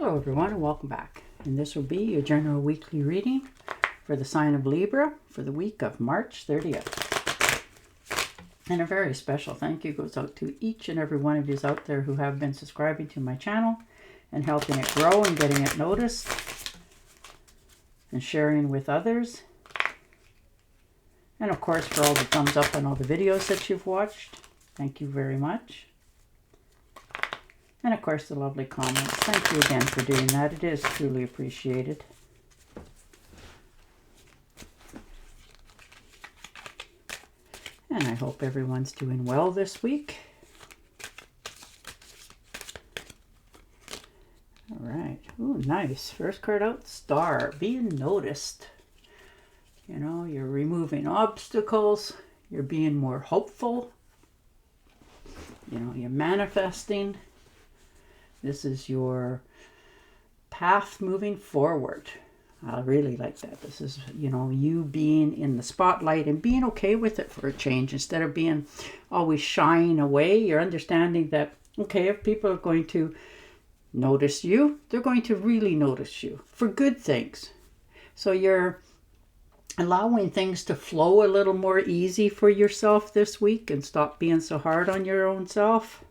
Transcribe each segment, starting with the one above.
Hello everyone and welcome back. And this will be your general weekly reading for the sign of Libra for the week of March 30th. And a very special thank you goes out to each and every one of you out there who have been subscribing to my channel and helping it grow and getting it noticed and sharing with others. And of course for all the thumbs up on all the videos that you've watched. Thank you very much. And of course the lovely comments. Thank you again for doing that. It is truly appreciated. And I hope everyone's doing well this week. All right. Ooh, nice. First card out, Star. Being noticed. You know, you're removing obstacles. You're being more hopeful. You know, you're manifesting. This is your path moving forward. I really like that. This is, you know, you being in the spotlight and being okay with it for a change. Instead of being always shying away, you're understanding that, okay, if people are going to notice you, they're going to really notice you for good things. So you're allowing things to flow a little more easy for yourself this week and stop being so hard on your own self.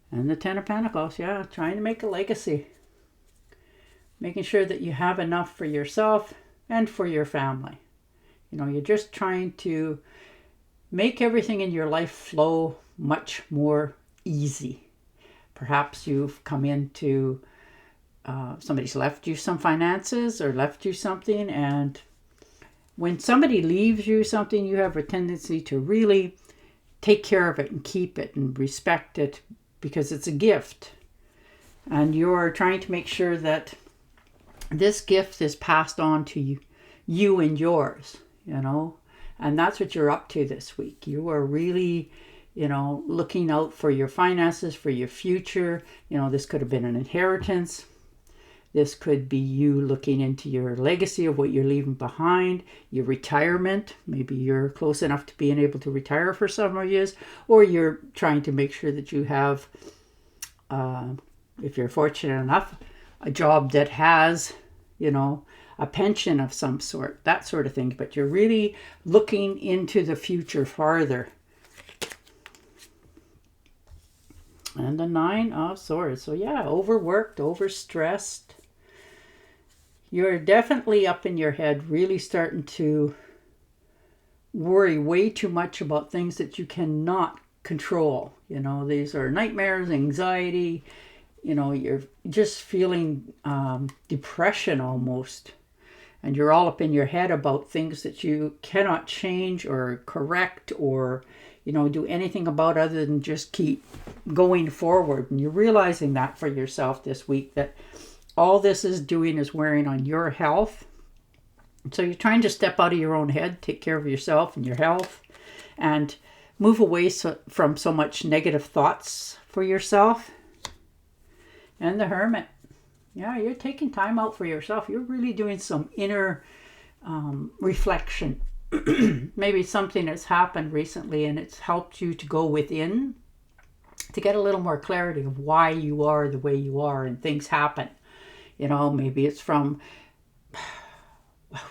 And the Ten of Pentacles, yeah, trying to make a legacy. Making sure that you have enough for yourself and for your family. You know, you're just trying to make everything in your life flow much more easy. Perhaps you've come into, somebody's left you some finances or left you something, and when somebody leaves you something, you have a tendency to really take care of it and keep it and respect it, because it's a gift, and you're trying to make sure that this gift is passed on to you and yours, you know, and that's what you're up to this week. You are really, you know, looking out for your finances, for your future. You know, this could have been an inheritance. This could be you looking into your legacy of what you're leaving behind, your retirement. Maybe you're close enough to being able to retire for several years, or you're trying to make sure that you have, if you're fortunate enough, a job that has, you know, a pension of some sort, that sort of thing. But you're really looking into the future farther. And the Nine of Swords. So yeah, overworked, overstressed. You're definitely up in your head, really starting to worry way too much about things that you cannot control. You know, these are nightmares, anxiety. You know, you're just feeling depression almost. And you're all up in your head about things that you cannot change or correct or, you know, do anything about other than just keep going forward. And you're realizing that for yourself this week, that all this is doing is wearing on your health. So you're trying to step out of your own head, take care of yourself and your health, and move away from so much negative thoughts for yourself. And the Hermit. Yeah, you're taking time out for yourself. You're really doing some inner reflection. Maybe something that's happened recently and it's helped you to go within to get a little more clarity of why you are the way you are and things happen. You know, maybe it's from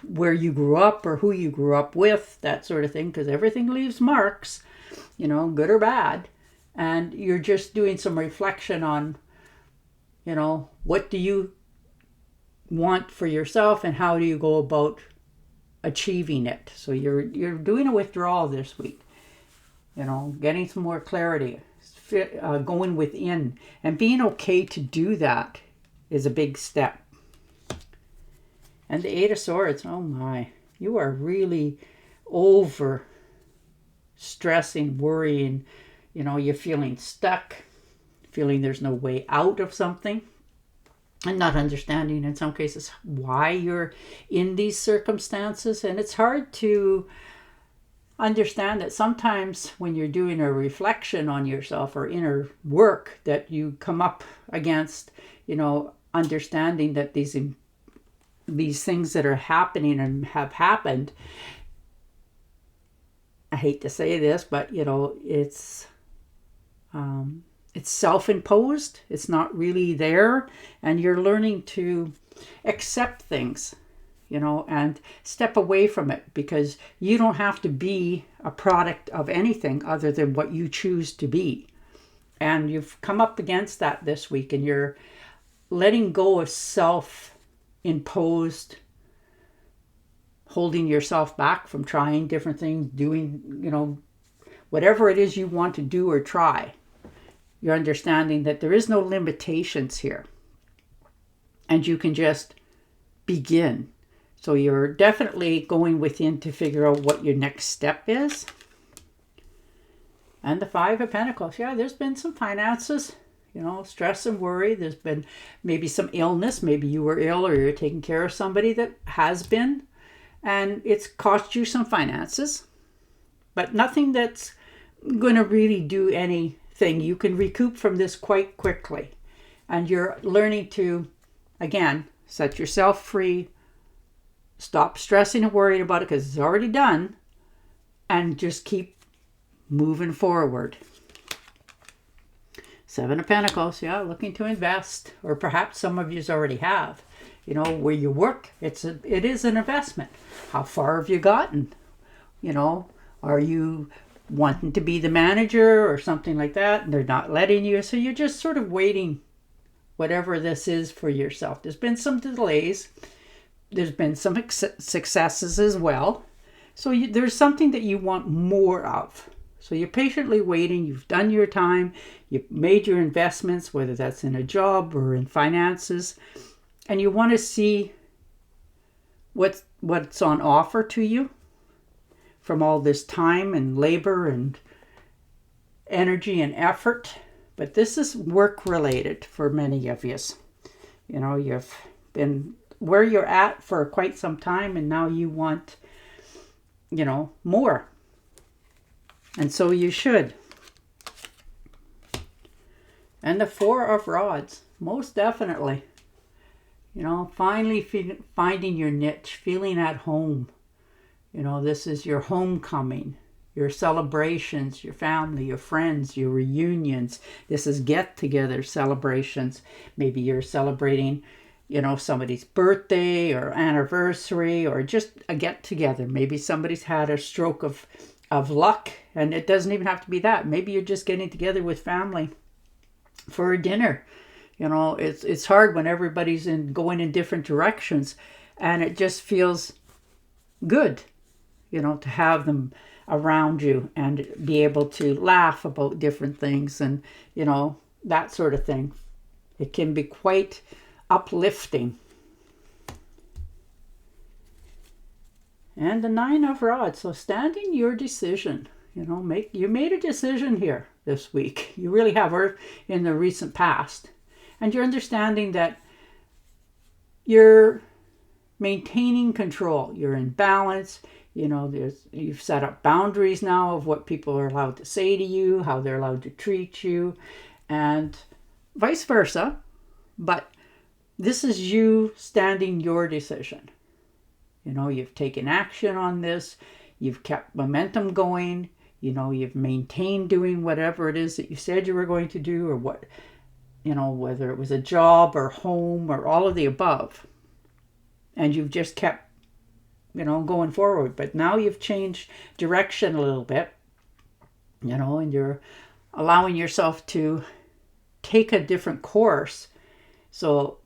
where you grew up or who you grew up with, that sort of thing, because everything leaves marks, you know, good or bad. And you're just doing some reflection on, you know, what do you want for yourself and how do you go about achieving it. So you're doing a withdrawal this week, you know, getting some more clarity, going within, and being okay to do that is a big step. And the Eight of Swords, oh my, you are really over stressing, worrying, you know, you're feeling stuck, feeling there's no way out of something, and not understanding in some cases why you're in these circumstances. And it's hard to understand that sometimes when you're doing a reflection on yourself or inner work, that you come up against, you know, understanding that these things that are happening and have happened, I hate to say this, but you know, it's it's self-imposed. It's not really there. And you're learning to accept things, and step away from it, because you don't have to be a product of anything other than what you choose to be. And you've come up against that this week, and you're letting go of self-imposed, holding yourself back from trying different things, doing, whatever it is you want to do or try. You're understanding that there is no limitations here. And you can just begin. So you're definitely going within to figure out what your next step is. And the Five of Pentacles. Yeah, there's been some finances, stress and worry. There's been maybe some illness. Maybe you were ill, or you're taking care of somebody that has been. And it's cost you some finances. But nothing that's going to really do anything. You can recoup from this quite quickly. And you're learning to, again, set yourself free. Stop stressing and worrying about it because it's already done. And just keep moving forward. Seven of Pentacles, yeah, looking to invest. Or perhaps some of you already have. Where you work, it is an investment. How far have you gotten? Are you wanting to be the manager or something like that, and they're not letting you? So you're just sort of waiting, whatever this is for yourself. There's been some delays. There's been some successes as well. So there's something that you want more of. So you're patiently waiting. You've done your time. You've made your investments, whether that's in a job or in finances. And you want to see what's on offer to you from all this time and labor and energy and effort. But this is work related for many of you. You've been where you're at for quite some time, and now you want, more. And so you should. And the Four of Rods, most definitely. Finally finding your niche, feeling at home. This is your homecoming, your celebrations, your family, your friends, your reunions. This is get-together celebrations. Maybe you're celebrating, somebody's birthday or anniversary, or just a get-together. Maybe somebody's had a stroke of luck, and it doesn't even have to be that. Maybe you're just getting together with family for a dinner. It's hard when everybody's going in different directions, and it just feels good, to have them around you and be able to laugh about different things and, that sort of thing. It can be quite uplifting. And the Nine of Rods. So standing your decision, you made a decision here this week. You really have, or in the recent past. And you're understanding that you're maintaining control. You're in balance. You've set up boundaries now of what people are allowed to say to you, how they're allowed to treat you, and vice versa. But this is you standing your decision. You've taken action on this. You've kept momentum going. You've maintained doing whatever it is that you said you were going to do, or what, whether it was a job or home or all of the above. And you've just kept, going forward. But now you've changed direction a little bit, and you're allowing yourself to take a different course. So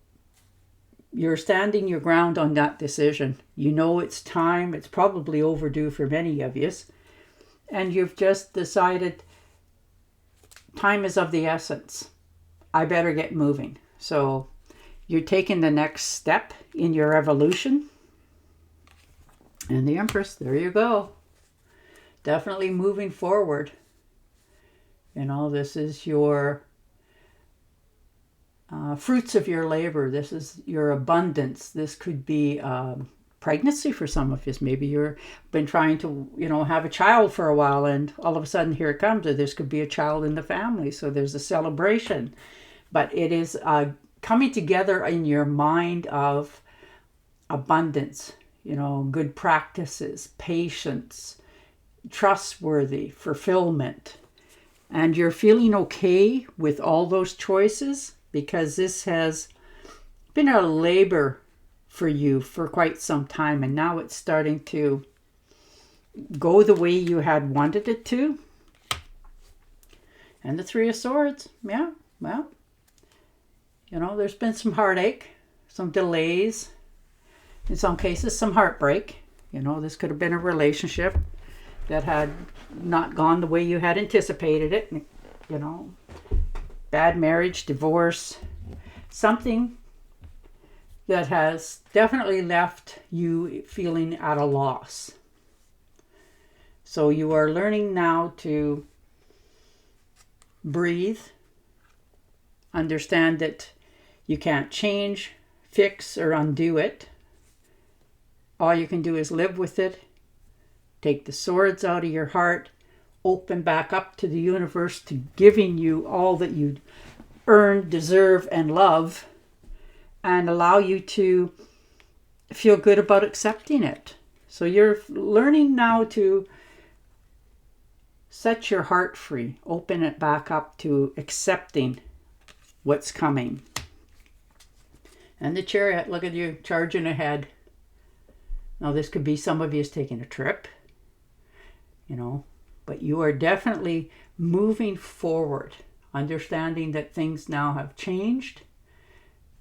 you're standing your ground on that decision. It's time. It's probably overdue for many of you. And you've just decided time is of the essence. I better get moving. So you're taking the next step in your evolution. And the Empress, there you go. Definitely moving forward. This is your fruits of your labor. This is your abundance. This could be pregnancy for some of you. Maybe you've been trying to, have a child for a while, and all of a sudden here it comes. Or this could be a child in the family. So there's a celebration. But it is coming together in your mind of abundance, good practices, patience, trustworthy, fulfillment, And you're feeling okay with all those choices because this has been a labor for you for quite some time, and now it's starting to go the way you had wanted it to. And the Three of Swords, yeah, well, there's been some heartache, some delays, in some cases some heartbreak. This could have been a relationship that had not gone the way you had anticipated it. Bad marriage, divorce, something that has definitely left you feeling at a loss. So you are learning now to breathe, understand that you can't change, fix, or undo it. All you can do is live with it. Take the swords out of your heart, open back up to the universe, to giving you all that you earn, deserve, and love, and allow you to feel good about accepting it. So you're learning now to set your heart free, open it back up to accepting what's coming. And the Chariot, look at you charging ahead. Now this could be some of you is taking a trip, but you are definitely moving forward, understanding that things now have changed.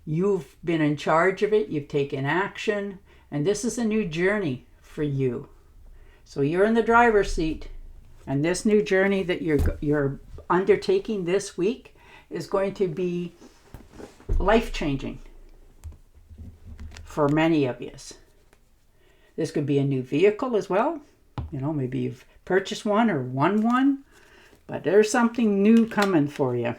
You've been in charge of it, you've taken action, and this is a new journey for you. So you're in the driver's seat, and this new journey that you're undertaking this week is going to be life-changing for many of you. This could be a new vehicle as well. Maybe you've purchased one or won one, but there's something new coming for you.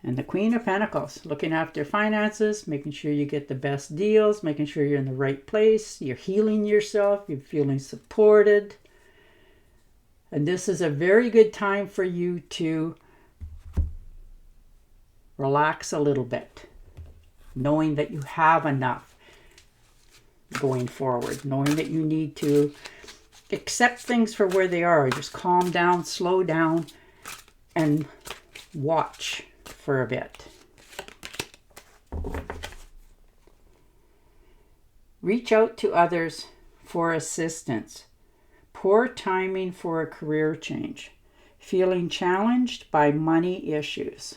And the Queen of Pentacles, looking after finances, making sure you get the best deals, making sure you're in the right place, you're healing yourself, you're feeling supported. And this is a very good time for you to relax a little bit, knowing that you have enough going forward, knowing that you need to accept things for where they are. Just calm down, slow down, and watch for a bit. Reach out to others for assistance. Poor timing for a career change. Feeling challenged by money issues.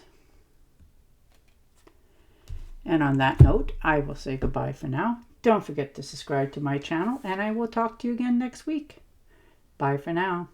And on that note, I will say goodbye for now. Don't forget to subscribe to my channel, and I will talk to you again next week. Bye for now.